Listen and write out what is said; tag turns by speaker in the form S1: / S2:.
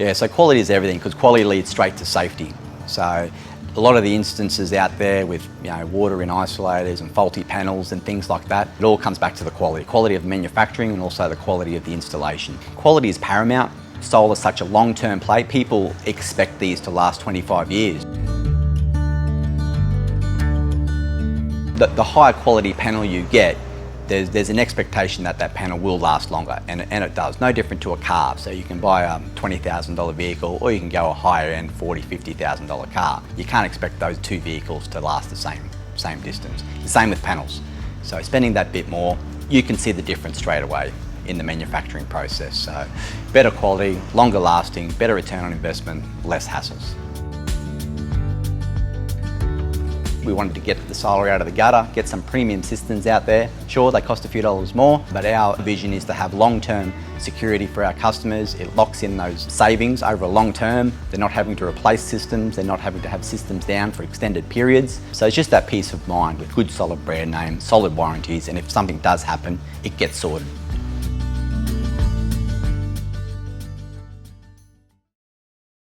S1: Yeah, so quality is everything because quality leads straight to safety. So a lot of the instances out there with water in isolators and faulty panels and things like that, it all comes back to the quality of manufacturing and also the quality of the installation. Quality is paramount. Solar is such a long-term play. People expect these to last 25 years. The higher quality panel you get, there's an expectation that that panel will last longer, and it does. No different to a car. So you can buy a $20,000 vehicle, or you can go a higher end $40,000, $50,000 car. You can't expect those two vehicles to last the same distance. The same with panels. So spending that bit more, you can see the difference straight away in the manufacturing process. So better quality, longer lasting, better return on investment, less hassles. We wanted to get the solar out of the gutter, get some premium systems out there. Sure, they cost a few dollars more, but our vision is to have long-term security for our customers. It locks in those savings over a long term. They're not having to replace systems. They're not having to have systems down for extended periods. So it's just that peace of mind with good solid brand name, solid warranties, and if something does happen, it gets sorted.